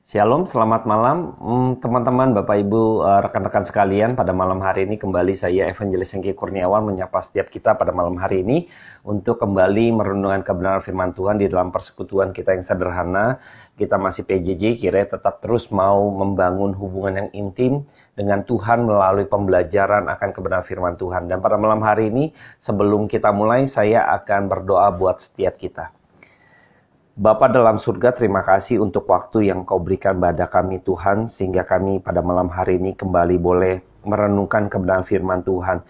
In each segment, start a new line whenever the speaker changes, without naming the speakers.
Shalom, selamat malam teman-teman, Bapak Ibu, rekan-rekan sekalian. Pada malam hari ini kembali saya Evangelis Hengki Kurniawan menyapa setiap kita pada malam hari ini untuk kembali merenungkan kebenaran firman Tuhan di dalam persekutuan kita yang sederhana. Kita masih PJJ, kiranya tetap terus mau membangun hubungan yang intim dengan Tuhan melalui pembelajaran akan kebenaran firman Tuhan. Dan pada malam hari ini sebelum kita mulai, saya akan berdoa buat setiap kita. Bapa dalam surga, terima kasih untuk waktu yang Kau berikan pada kami Tuhan, sehingga kami pada malam hari ini kembali boleh merenungkan kebenaran firman Tuhan.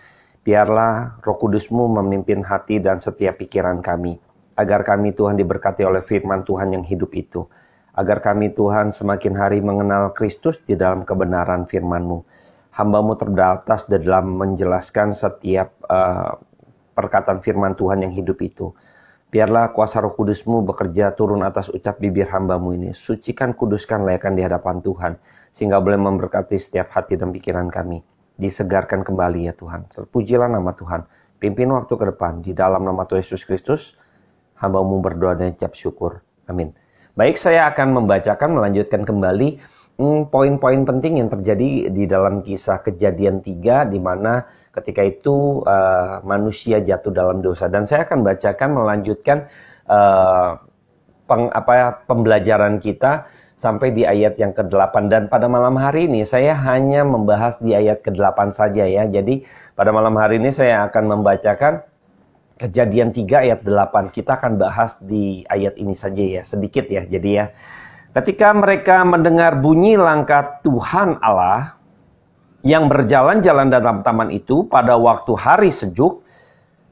Biarlah Roh Kudus-Mu memimpin hati dan setiap pikiran kami, agar kami Tuhan diberkati oleh firman Tuhan yang hidup itu. Agar kami Tuhan semakin hari mengenal Kristus di dalam kebenaran firman-Mu. Hamba-Mu terbatas dalam menjelaskan setiap perkataan firman Tuhan yang hidup itu. Biarlah kuasa Roh Kudus-Mu bekerja turun atas ucap bibir hamba-Mu ini. Sucikan, kuduskan, layakkan di hadapan Tuhan. Sehingga boleh memberkati setiap hati dan pikiran kami. Disegarkan kembali ya Tuhan. Terpujilah nama Tuhan. Pimpin waktu ke depan. Di dalam nama Tuhan Yesus Kristus, hamba-Mu berdoa dan ucap syukur. Amin. Baik, saya akan melanjutkan kembali poin-poin penting yang terjadi di dalam kisah Kejadian 3, di mana ketika itu manusia jatuh dalam dosa. Dan saya akan melanjutkan pembelajaran kita sampai di ayat yang ke-8. Dan pada malam hari ini saya hanya membahas di ayat ke-8 saja ya. Jadi pada malam hari ini saya akan membacakan Kejadian 3 ayat 8. Kita akan bahas di ayat ini saja ya, sedikit ya. Jadi ya, ketika mereka mendengar bunyi langkah Tuhan Allah yang berjalan-jalan dalam taman itu pada waktu hari sejuk,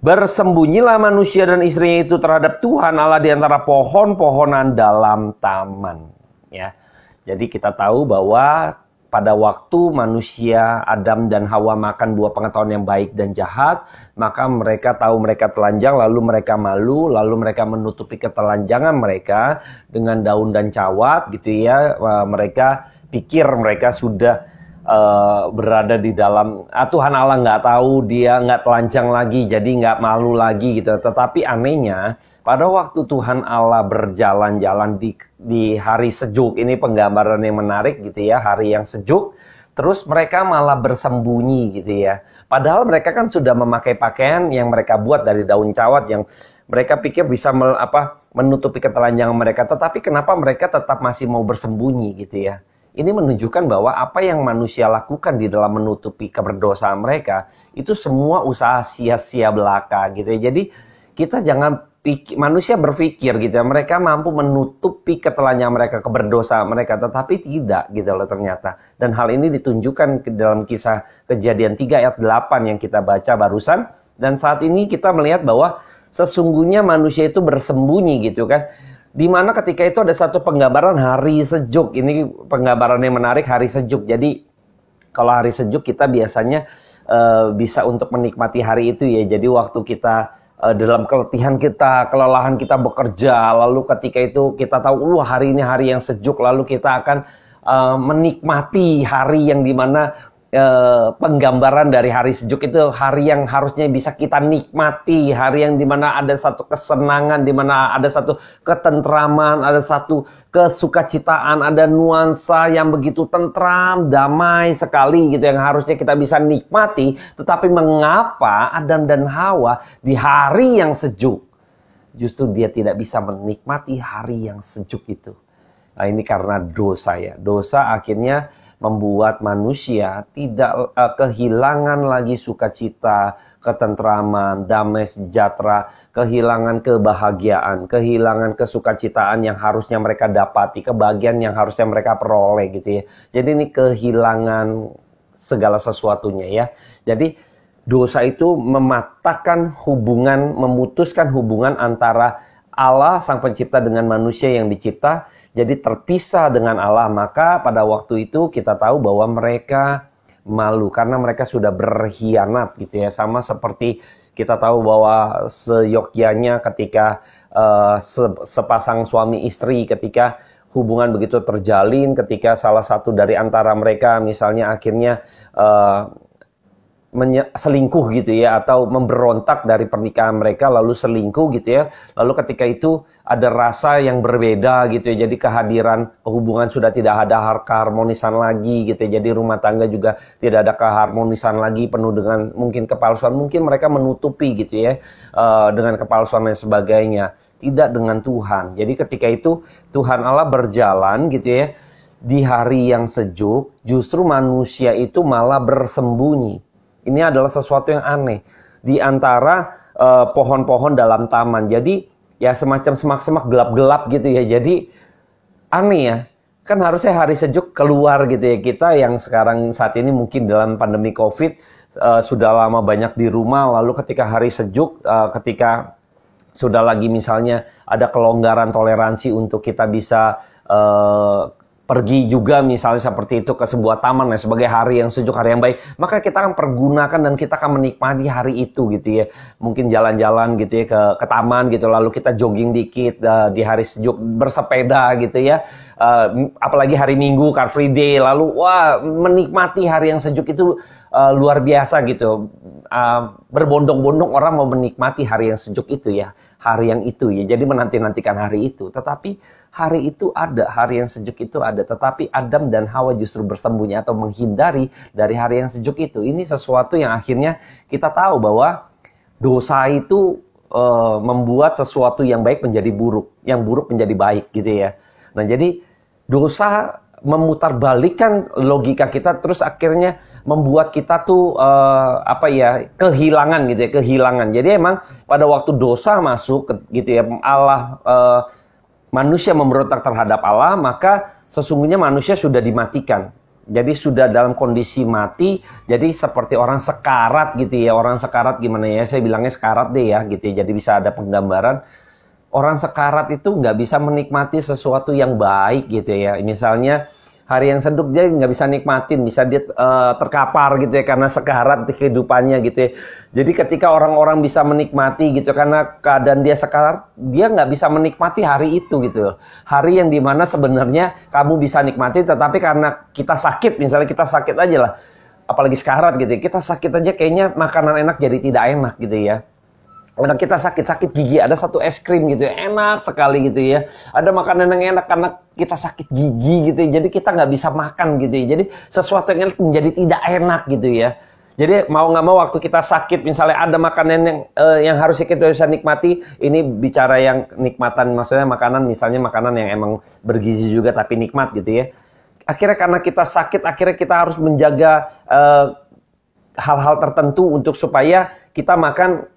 bersembunyilah manusia dan istrinya itu terhadap Tuhan Allah di antara pohon-pohonan dalam taman. Ya, jadi kita tahu bahwa pada waktu manusia Adam dan Hawa makan buah pengetahuan yang baik dan jahat, maka mereka tahu mereka telanjang, lalu mereka malu, lalu mereka menutupi ketelanjangan mereka dengan daun dan cawat gitu ya. Mereka pikir mereka sudah berada di dalam, Tuhan Allah nggak tahu dia nggak telanjang lagi, jadi nggak malu lagi gitu. Tetapi anehnya, pada waktu Tuhan Allah berjalan-jalan di hari sejuk, ini penggambaran yang menarik gitu ya, hari yang sejuk, terus mereka malah bersembunyi gitu ya. Padahal mereka kan sudah memakai pakaian yang mereka buat dari daun cawat yang mereka pikir bisa menutupi ketelanjangan mereka. Tetapi kenapa mereka tetap masih mau bersembunyi gitu ya. Ini menunjukkan bahwa apa yang manusia lakukan di dalam menutupi keberdosaan mereka, itu semua usaha sia-sia belaka gitu ya. Jadi kita jangan manusia berpikir gitu ya, mereka mampu menutupi ketelanjangan mereka, keberdosaan mereka, tetapi tidak gitu loh ternyata. Dan hal ini ditunjukkan dalam kisah Kejadian 3 ayat 8 yang kita baca barusan. Dan saat ini kita melihat bahwa sesungguhnya manusia itu bersembunyi gitu kan. Dimana ketika itu ada satu penggambaran hari sejuk. Ini penggambaran yang menarik, hari sejuk. Jadi kalau hari sejuk kita biasanya bisa untuk menikmati hari itu ya. Jadi waktu kita dalam keletihan kita, kelelahan kita bekerja, lalu ketika itu kita tahu hari ini hari yang sejuk, lalu kita akan menikmati hari yang dimana penggambaran dari hari sejuk itu hari yang harusnya bisa kita nikmati, hari yang dimana ada satu kesenangan, dimana ada satu ketentraman, ada satu kesukacitaan, ada nuansa yang begitu tentram, damai sekali gitu yang harusnya kita bisa nikmati. Tetapi mengapa Adam dan Hawa di hari yang sejuk justru dia tidak bisa menikmati hari yang sejuk itu? Nah, ini karena dosa ya. Dosa akhirnya membuat manusia tidak kehilangan lagi sukacita, ketentraman, damai sejahtera, kehilangan kebahagiaan, kehilangan kesukacitaan yang harusnya mereka dapati, kebahagiaan yang harusnya mereka peroleh gitu ya. Jadi ini kehilangan segala sesuatunya ya. Jadi dosa itu mematahkan hubungan, memutuskan hubungan antara Allah sang pencipta dengan manusia yang dicipta, jadi terpisah dengan Allah. Maka pada waktu itu kita tahu bahwa mereka malu karena mereka sudah berkhianat gitu ya. Sama seperti kita tahu bahwa seyogyanya ketika sepasang suami istri ketika hubungan begitu terjalin ketika salah satu dari antara mereka misalnya akhirnya selingkuh gitu ya, atau memberontak dari pernikahan mereka lalu selingkuh gitu ya, lalu ketika itu ada rasa yang berbeda gitu ya, jadi kehadiran hubungan sudah tidak ada keharmonisan lagi gitu ya, jadi rumah tangga juga tidak ada keharmonisan lagi, penuh dengan mungkin kepalsuan, mungkin mereka menutupi gitu ya, dengan kepalsuan dan sebagainya, tidak dengan Tuhan. Jadi ketika itu Tuhan Allah berjalan gitu ya, di hari yang sejuk justru manusia itu malah bersembunyi. Ini adalah sesuatu yang aneh di antara pohon-pohon dalam taman. Jadi ya semacam semak-semak gelap-gelap gitu ya. Jadi aneh ya. Kan harusnya hari sejuk keluar gitu ya. Kita yang sekarang saat ini mungkin dalam pandemi COVID sudah lama banyak di rumah. Lalu ketika hari sejuk, ketika sudah lagi misalnya ada kelonggaran toleransi untuk kita bisa pergi juga misalnya seperti itu ke sebuah taman ya, sebagai hari yang sejuk, hari yang baik, maka kita akan pergunakan dan kita akan menikmati hari itu gitu ya. Mungkin jalan-jalan gitu ya ke taman gitu, lalu kita jogging dikit di hari sejuk, bersepeda gitu ya. Apalagi hari Minggu, Car Free Day, lalu wah menikmati hari yang sejuk itu luar biasa gitu. Berbondong-bondong orang mau menikmati hari yang sejuk itu ya, hari yang itu ya. Jadi menanti-nantikan hari itu. Tetapi hari itu ada, hari yang sejuk itu ada. Tetapi Adam dan Hawa justru bersembunyi atau menghindari dari hari yang sejuk itu. Ini sesuatu yang akhirnya kita tahu bahwa dosa itu membuat sesuatu yang baik menjadi buruk, yang buruk menjadi baik gitu ya. Nah jadi dosa memutarbalikkan logika kita, terus akhirnya membuat kita tuh kehilangan gitu ya, kehilangan. Jadi emang pada waktu dosa masuk gitu ya, Allah manusia memberontak terhadap Allah, maka sesungguhnya manusia sudah dimatikan. Jadi sudah dalam kondisi mati, jadi seperti orang sekarat gitu ya. Orang sekarat gimana ya, saya bilangnya sekarat deh ya gitu ya. Jadi bisa ada penggambaran. Orang sekarat itu nggak bisa menikmati sesuatu yang baik gitu ya. Misalnya hari yang sejuk dia nggak bisa nikmatin, bisa dia terkapar gitu ya karena sekarat di kehidupannya gitu ya. Jadi ketika orang-orang bisa menikmati gitu karena keadaan dia sekarat, dia nggak bisa menikmati hari itu gitu. Hari yang dimana sebenarnya kamu bisa nikmati, tetapi karena kita sakit, misalnya kita sakit aja lah, apalagi sekarat gitu ya, kita sakit aja kayaknya makanan enak jadi tidak enak gitu ya. Kadang kita sakit gigi, ada satu es krim gitu ya, enak sekali gitu ya. Ada makanan yang enak karena kita sakit gigi gitu ya, jadi kita nggak bisa makan gitu ya. Jadi sesuatu yang enak menjadi tidak enak gitu ya. Jadi mau nggak mau waktu kita sakit, misalnya ada makanan yang harusnya kita bisa nikmati, ini bicara yang nikmatan, maksudnya makanan, misalnya makanan yang emang bergizi juga tapi nikmat gitu ya. Akhirnya karena kita sakit, akhirnya kita harus menjaga hal-hal tertentu untuk supaya kita makan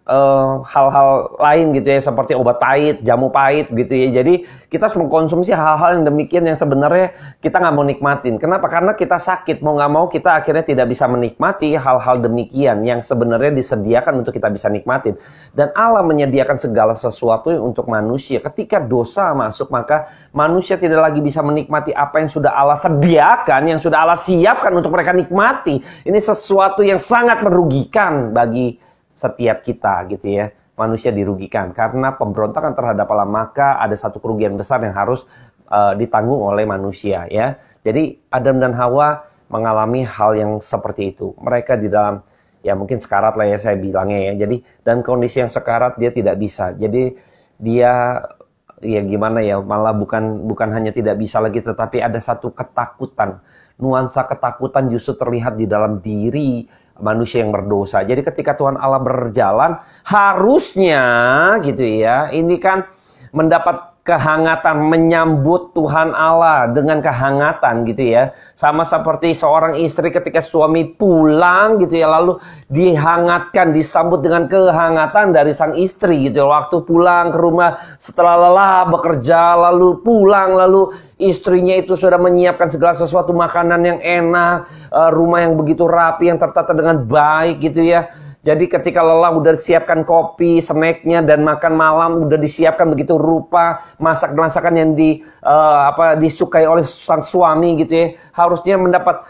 hal-hal lain gitu ya, seperti obat pahit, jamu pahit gitu ya. Jadi kita harus mengkonsumsi hal-hal yang demikian yang sebenarnya kita nggak mau nikmatin. Kenapa? Karena kita sakit, mau nggak mau kita akhirnya tidak bisa menikmati hal-hal demikian yang sebenarnya disediakan untuk kita bisa nikmatin. Dan Allah menyediakan segala sesuatu untuk manusia. Ketika dosa masuk, maka manusia tidak lagi bisa menikmati apa yang sudah Allah sediakan, yang sudah Allah siapkan untuk mereka nikmati. Ini sesuatu yang sangat merugikan bagi setiap kita gitu ya. Manusia dirugikan karena pemberontakan terhadap Allah, maka ada satu kerugian besar yang harus ditanggung oleh manusia ya. Jadi Adam dan Hawa mengalami hal yang seperti itu. Mereka di dalam ya mungkin sekarat lah ya saya bilangnya ya. Jadi dan kondisi yang sekarat dia tidak bisa. Jadi dia ya gimana ya, malah bukan hanya tidak bisa lagi, tetapi ada satu ketakutan. Nuansa ketakutan justru terlihat di dalam diri manusia yang berdosa. Jadi ketika Tuhan Allah berjalan, harusnya gitu ya, ini kan mendapat kehangatan, menyambut Tuhan Allah dengan kehangatan gitu ya. Sama seperti seorang istri ketika suami pulang gitu ya, lalu dihangatkan, disambut dengan kehangatan dari sang istri gitu. Waktu pulang ke rumah setelah lelah bekerja, lalu pulang, lalu istrinya itu sudah menyiapkan segala sesuatu makanan yang enak, rumah yang begitu rapi, yang tertata dengan baik gitu ya. Jadi ketika lelah udah disiapkan kopi, snacknya, dan makan malam udah disiapkan begitu rupa, masakan yang disukai oleh sang suami gitu ya. Harusnya mendapat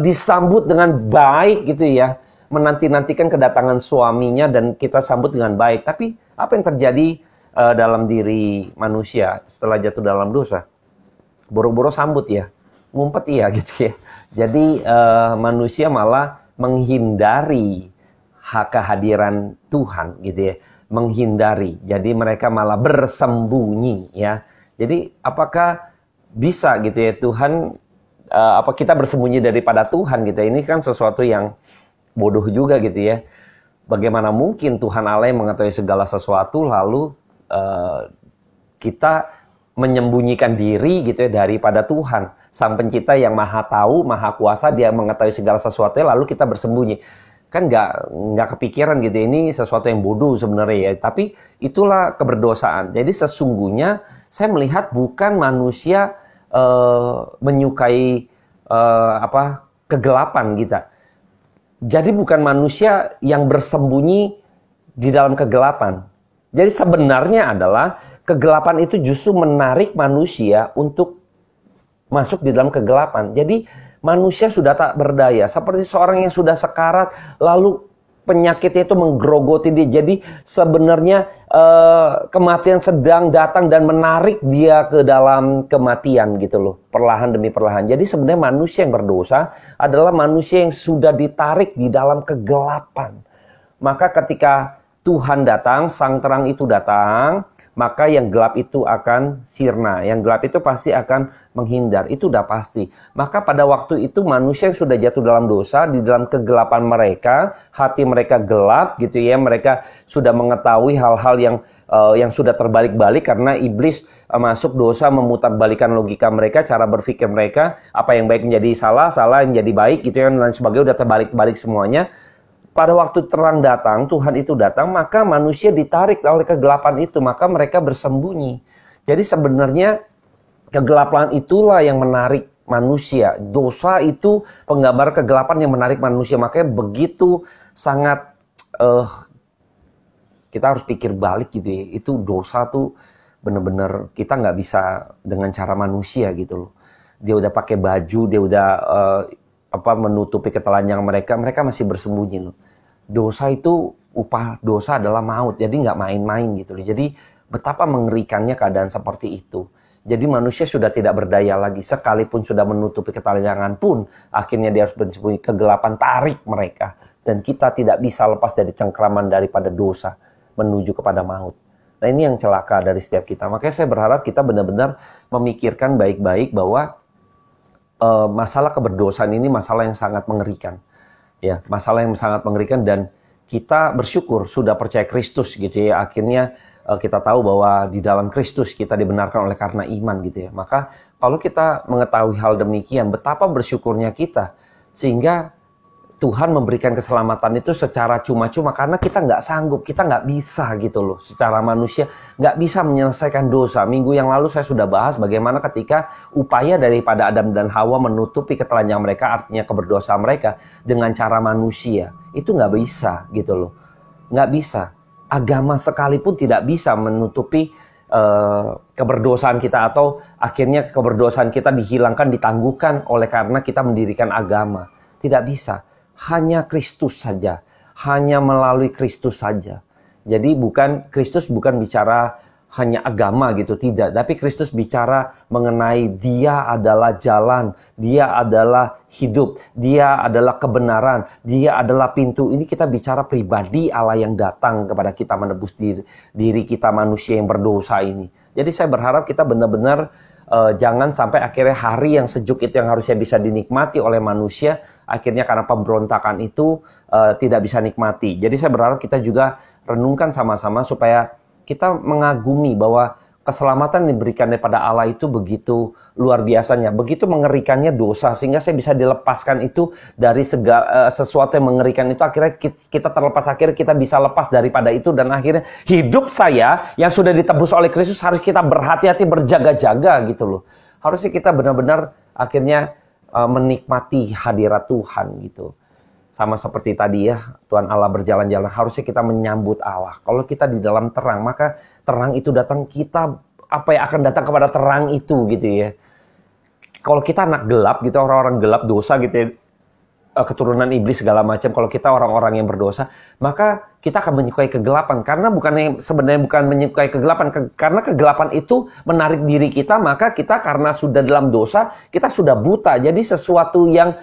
disambut dengan baik gitu ya. Menanti-nantikan kedatangan suaminya dan kita sambut dengan baik. Tapi apa yang terjadi dalam diri manusia setelah jatuh dalam dosa? boro-boro sambut ya, ngumpet ya gitu ya. Jadi manusia malah menghindari kehadiran Tuhan gitu ya, menghindari. Jadi mereka malah bersembunyi ya. Jadi apakah bisa gitu ya Tuhan, apa kita bersembunyi daripada Tuhan gitu ya? Ini kan sesuatu yang bodoh juga gitu ya. Bagaimana mungkin Tuhan Allah yang mengetahui segala sesuatu lalu kita menyembunyikan diri gitu ya daripada Tuhan, Sang Pencipta yang Maha Tahu, Maha Kuasa, Dia mengetahui segala sesuatu lalu kita bersembunyi. Kan nggak kepikiran gitu. Ini sesuatu yang bodoh sebenarnya ya. Tapi itulah keberdosaan. Jadi sesungguhnya saya melihat bukan manusia menyukai kegelapan kita. Jadi bukan manusia yang bersembunyi di dalam kegelapan. Jadi sebenarnya adalah kegelapan itu justru menarik manusia untuk masuk di dalam kegelapan. Jadi manusia sudah tak berdaya. Seperti seorang yang sudah sekarat, lalu penyakitnya itu menggerogoti dia. Jadi sebenarnya kematian sedang datang dan menarik dia ke dalam kematian gitu loh. Perlahan demi perlahan. Jadi sebenarnya manusia yang berdosa adalah manusia yang sudah ditarik di dalam kegelapan. Maka ketika Tuhan datang, sang terang itu datang, maka yang gelap itu akan sirna. Yang gelap itu pasti akan menghindar. Itu udah pasti. Maka pada waktu itu manusia yang sudah jatuh dalam dosa, di dalam kegelapan mereka, hati mereka gelap gitu ya. Mereka sudah mengetahui hal-hal yang sudah terbalik-balik karena iblis masuk dosa, memutarbalikkan logika mereka, cara berpikir mereka. Apa yang baik menjadi salah, salah menjadi baik gitu ya. Dan sebagainya udah terbalik-balik semuanya. Pada waktu terang datang, Tuhan itu datang, maka manusia ditarik oleh kegelapan itu, maka mereka bersembunyi. Jadi sebenarnya kegelapan itulah yang menarik manusia. Dosa itu penggambar kegelapan yang menarik manusia. Makanya begitu sangat kita harus pikir balik gitu ya. Itu dosa tuh bener-bener kita nggak bisa dengan cara manusia gitu loh. Dia udah pakai baju, dia udah menutupi ketelanjangan mereka masih bersembunyi loh. Dosa itu, upah dosa adalah maut, jadi nggak main-main gitu loh. Jadi betapa mengerikannya keadaan seperti itu. Jadi manusia sudah tidak berdaya lagi, sekalipun sudah menutupi ketelanjangan pun, akhirnya dia harus bersembunyi, kegelapan tarik mereka. Dan kita tidak bisa lepas dari cengkraman daripada dosa, menuju kepada maut. Nah ini yang celaka dari setiap kita. Makanya saya berharap kita benar-benar memikirkan baik-baik bahwa masalah keberdosaan ini masalah yang sangat mengerikan. Ya, masalah yang sangat mengerikan dan kita bersyukur sudah percaya Kristus gitu ya. Akhirnya kita tahu bahwa di dalam Kristus kita dibenarkan oleh karena iman gitu ya. Maka kalau kita mengetahui hal demikian, betapa bersyukurnya kita. Sehingga Tuhan memberikan keselamatan itu secara cuma-cuma karena kita nggak sanggup, kita nggak bisa gitu loh. Secara manusia nggak bisa menyelesaikan dosa. Minggu yang lalu saya sudah bahas bagaimana ketika upaya daripada Adam dan Hawa menutupi ketelanjangan mereka, artinya keberdosaan mereka dengan cara manusia. Itu nggak bisa gitu loh. Nggak bisa. Agama sekalipun tidak bisa menutupi keberdosaan kita atau akhirnya keberdosaan kita dihilangkan, ditangguhkan oleh karena kita mendirikan agama. Tidak bisa. Hanya Kristus saja, hanya melalui Kristus saja. Jadi Kristus bukan bicara hanya agama gitu, tidak. Tapi Kristus bicara mengenai Dia adalah jalan, Dia adalah hidup, Dia adalah kebenaran, Dia adalah pintu. Ini kita bicara pribadi Allah yang datang kepada kita menebus diri kita manusia yang berdosa ini. Jadi saya berharap kita benar-benar jangan sampai akhirnya hari yang sejuk itu yang harusnya bisa dinikmati oleh manusia, akhirnya karena pemberontakan itu tidak bisa nikmati. Jadi saya berharap kita juga renungkan sama-sama supaya kita mengagumi bahwa keselamatan yang diberikan daripada Allah itu begitu luar biasanya, begitu mengerikannya dosa, sehingga saya bisa dilepaskan itu dari segala sesuatu yang mengerikan itu. Akhirnya kita terlepas, akhirnya kita bisa lepas daripada itu, dan akhirnya hidup saya yang sudah ditebus oleh Kristus harus kita berhati-hati, berjaga-jaga gitu loh. Harusnya kita benar-benar akhirnya menikmati hadirat Tuhan gitu. Sama seperti tadi ya, Tuhan Allah berjalan-jalan, harusnya kita menyambut Allah. Kalau kita di dalam terang, maka terang itu datang, kita apa yang akan datang kepada terang itu gitu ya. Kalau kita anak gelap gitu, orang-orang gelap dosa gitu ya, keturunan iblis segala macam, kalau kita orang-orang yang berdosa, maka kita akan menyukai kegelapan. Karena sebenarnya bukan menyukai kegelapan, karena kegelapan itu menarik diri kita, maka kita karena sudah dalam dosa, kita sudah buta. Jadi sesuatu yang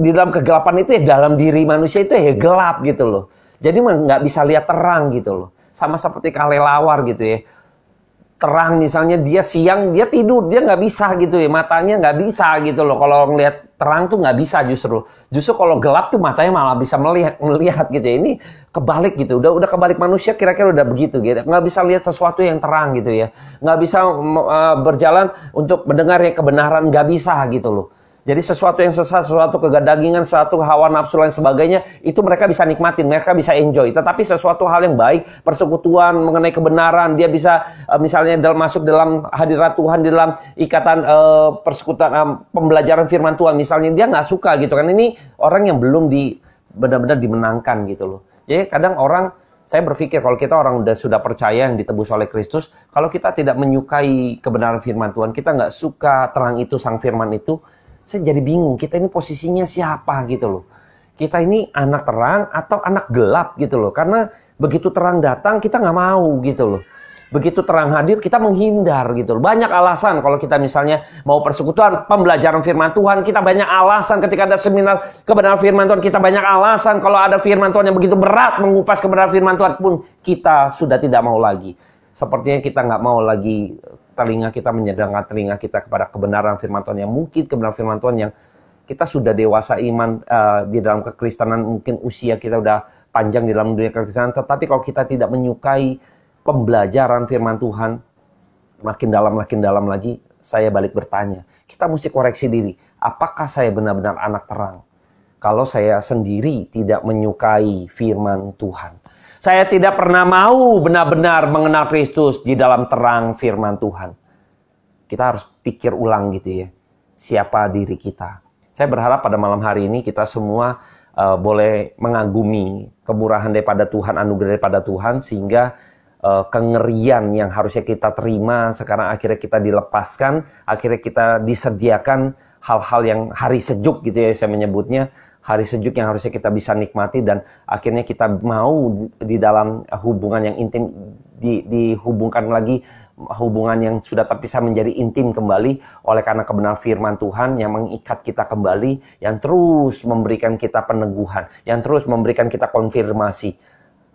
di dalam kegelapan itu ya, dalam diri manusia itu ya gelap gitu loh. Jadi nggak bisa lihat terang gitu loh. Sama seperti kelelawar gitu ya. Terang misalnya dia siang dia tidur, dia nggak bisa gitu ya, matanya nggak bisa gitu loh. Kalau ngelihat terang tuh nggak bisa, justru kalau gelap tuh matanya malah bisa melihat gitu ya. Ini kebalik gitu, udah kebalik, manusia kira-kira udah begitu gitu, nggak bisa lihat sesuatu yang terang gitu ya, nggak bisa berjalan untuk mendengar yang kebenaran, nggak bisa gitu loh. Jadi sesuatu yang sesat, sesuatu kedagingan, sesuatu hawa nafsu lain sebagainya, itu mereka bisa nikmatin, mereka bisa enjoy. Tetapi sesuatu hal yang baik, persekutuan mengenai kebenaran, dia bisa misalnya masuk dalam hadirat Tuhan, di dalam ikatan persekutuan, pembelajaran firman Tuhan. Misalnya dia nggak suka gitu kan. Ini orang yang belum benar-benar dimenangkan gitu loh. Jadi kadang saya berpikir kalau kita orang sudah percaya yang ditebus oleh Kristus, kalau kita tidak menyukai kebenaran firman Tuhan, kita nggak suka terang itu, sang firman itu, saya jadi bingung, kita ini posisinya siapa gitu loh. Kita ini anak terang atau anak gelap gitu loh. Karena begitu terang datang, kita nggak mau gitu loh. Begitu terang hadir, kita menghindar gitu loh. Banyak alasan kalau kita misalnya mau persekutuan, pembelajaran firman Tuhan, kita banyak alasan. Ketika ada seminar kebenaran firman Tuhan, kita banyak alasan. Kalau ada firman Tuhan yang begitu berat mengupas kebenaran firman Tuhan pun, kita sudah tidak mau lagi. Sepertinya kita nggak mau lagi telinga kita menyedangkan telinga kita kepada kebenaran firman Tuhan, yang mungkin kebenaran firman Tuhan yang kita sudah dewasa iman di dalam kekristenan, mungkin usia kita udah panjang di dalam dunia kekristenan, tetapi kalau kita tidak menyukai pembelajaran firman Tuhan, makin dalam lagi, saya balik bertanya, kita mesti koreksi diri, apakah saya benar-benar anak terang kalau saya sendiri tidak menyukai firman Tuhan? Saya tidak pernah mau benar-benar mengenal Kristus di dalam terang firman Tuhan. Kita harus pikir ulang gitu ya. Siapa diri kita? Saya berharap pada malam hari ini kita semua boleh mengagumi kemurahan daripada Tuhan, anugerah daripada Tuhan, sehingga kengerian yang harusnya kita terima sekarang akhirnya kita dilepaskan, akhirnya kita disediakan hal-hal yang hari sejuk gitu ya, saya menyebutnya. Hari sejuk yang harusnya kita bisa nikmati, dan akhirnya kita mau di dalam hubungan yang intim, dihubungkan lagi, hubungan yang sudah terpisah menjadi intim kembali oleh karena kebenaran firman Tuhan yang mengikat kita kembali, yang terus memberikan kita peneguhan, yang terus memberikan kita konfirmasi.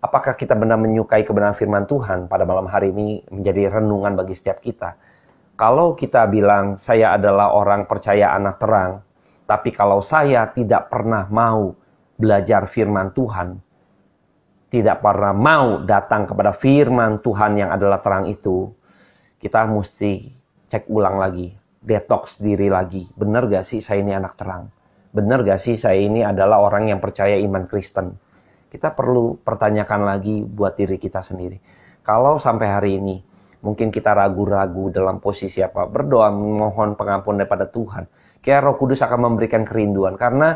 Apakah kita benar menyukai kebenaran firman Tuhan? Pada malam hari ini menjadi renungan bagi setiap kita. Kalau kita bilang saya adalah orang percaya anak terang, tapi kalau saya tidak pernah mau belajar firman Tuhan, tidak pernah mau datang kepada firman Tuhan yang adalah terang itu, kita mesti cek ulang lagi, detoks diri lagi. Benar gak sih saya ini anak terang? Benar gak sih saya ini adalah orang yang percaya iman Kristen? Kita perlu pertanyakan lagi buat diri kita sendiri. Kalau sampai hari ini mungkin kita ragu-ragu dalam posisi apa, berdoa memohon pengampunan daripada Tuhan, kayak Roh Kudus akan memberikan kerinduan. Karena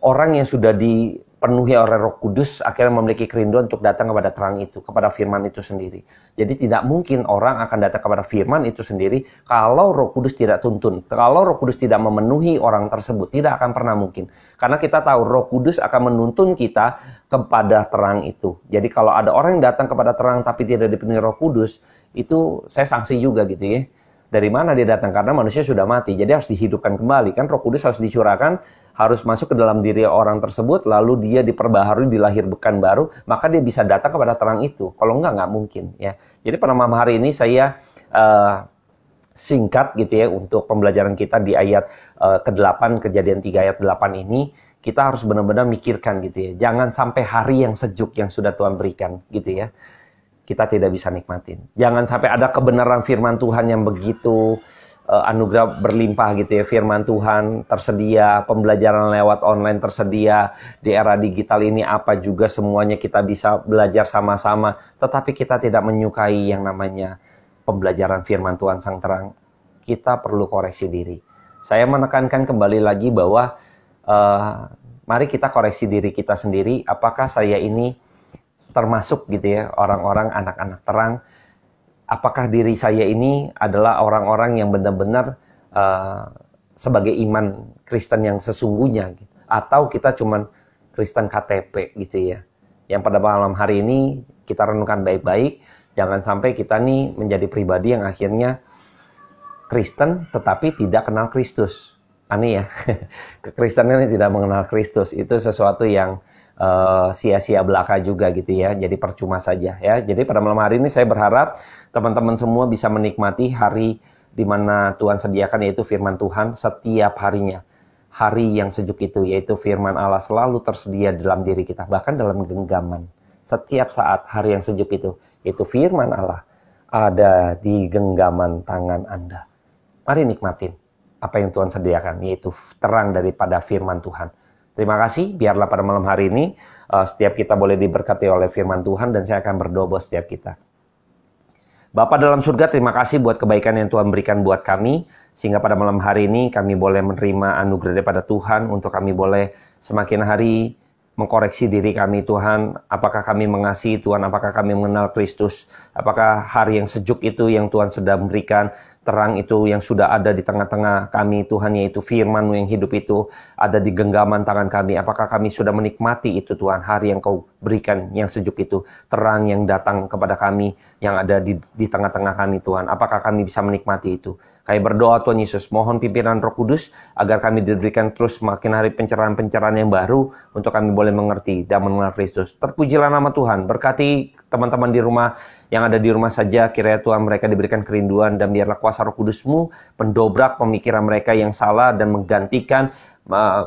orang yang sudah dipenuhi oleh Roh Kudus akhirnya memiliki kerinduan untuk datang kepada terang itu, kepada firman itu sendiri. Jadi tidak mungkin orang akan datang kepada firman itu sendiri kalau Roh Kudus tidak tuntun. Kalau Roh Kudus tidak memenuhi orang tersebut, tidak akan pernah mungkin. Karena kita tahu Roh Kudus akan menuntun kita kepada terang itu. Jadi kalau ada orang yang datang kepada terang tapi tidak dipenuhi Roh Kudus, itu saya sanksi juga gitu ya. Dari mana dia datang? Karena manusia sudah mati, jadi harus dihidupkan kembali. Kan Roh Kudus harus dicurahkan, harus masuk ke dalam diri orang tersebut, lalu dia diperbaharui, dilahirkan baru, maka dia bisa datang kepada terang itu. Kalau nggak mungkin ya. Jadi pada malam hari ini saya singkat gitu ya untuk pembelajaran kita di ayat ke-8, Kejadian 3 ayat 8 ini. Kita harus benar-benar mikirkan gitu ya. Jangan sampai hari yang sejuk yang sudah Tuhan berikan gitu ya, kita tidak bisa nikmatin. Jangan sampai ada kebenaran firman Tuhan yang begitu anugerah berlimpah gitu ya. Firman Tuhan tersedia, pembelajaran lewat online tersedia. Di era digital ini apa juga semuanya kita bisa belajar sama-sama. Tetapi kita tidak menyukai yang namanya pembelajaran firman Tuhan sang terang. Kita perlu koreksi diri. Saya menekankan kembali lagi bahwa mari kita koreksi diri kita sendiri. Apakah saya ini termasuk gitu ya orang-orang anak-anak terang? Apakah diri saya ini adalah orang-orang yang benar-benar sebagai iman Kristen yang sesungguhnya gitu. Atau kita cuman Kristen KTP gitu ya. Yang pada malam hari ini kita renungkan baik-baik, jangan sampai kita nih menjadi pribadi yang akhirnya Kristen tetapi tidak kenal Kristus. Aneh ya. Kekristenan yang tidak mengenal Kristus itu sesuatu yang sia-sia belaka juga gitu ya. Jadi percuma saja ya. Jadi pada malam hari ini saya berharap teman-teman semua bisa menikmati hari di mana Tuhan sediakan, yaitu firman Tuhan setiap harinya. Hari yang sejuk itu, yaitu firman Allah selalu tersedia dalam diri kita, bahkan dalam genggaman. Setiap saat hari yang sejuk itu, yaitu firman Allah ada di genggaman tangan Anda. Mari nikmatin apa yang Tuhan sediakan, yaitu terang daripada firman Tuhan. Terima kasih, biarlah pada malam hari ini setiap kita boleh diberkati oleh firman Tuhan, dan saya akan berdoa buat setiap kita. Bapa dalam surga, terima kasih buat kebaikan yang Tuhan berikan buat kami, sehingga pada malam hari ini kami boleh menerima anugerah daripada Tuhan, untuk kami boleh semakin hari mengkoreksi diri kami Tuhan. Apakah kami mengasihi Tuhan, apakah kami mengenal Kristus, apakah hari yang sejuk itu yang Tuhan sudah berikan, terang itu yang sudah ada di tengah-tengah kami Tuhan, yaitu firman-Mu yang hidup itu ada di genggaman tangan kami. Apakah kami sudah menikmati itu Tuhan, hari yang Kau berikan yang sejuk itu, terang yang datang kepada kami yang ada di tengah-tengah kami Tuhan. Apakah kami bisa menikmati itu? Kami berdoa Tuhan Yesus, mohon pimpinan Roh Kudus agar kami diberikan terus makin hari pencerahan-pencerahan yang baru untuk kami boleh mengerti dan mengenal Kristus. Terpujilah nama Tuhan. Berkati teman-teman di rumah, yang ada di rumah saja, kiranya Tuhan mereka diberikan kerinduan, dan biarlah kuasa Roh Kudus-Mu pendobrak pemikiran mereka yang salah dan menggantikan,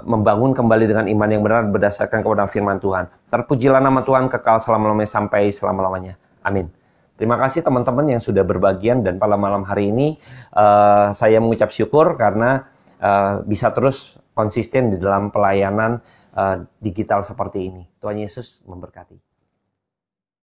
membangun kembali dengan iman yang benar berdasarkan kepada firman Tuhan. Terpujilah nama Tuhan kekal selama-lamanya sampai selama-lamanya. Amin. Terima kasih teman-teman yang sudah berbagian, dan pada malam hari ini saya mengucap syukur karena bisa terus konsisten di dalam pelayanan digital seperti ini. Tuhan Yesus memberkati.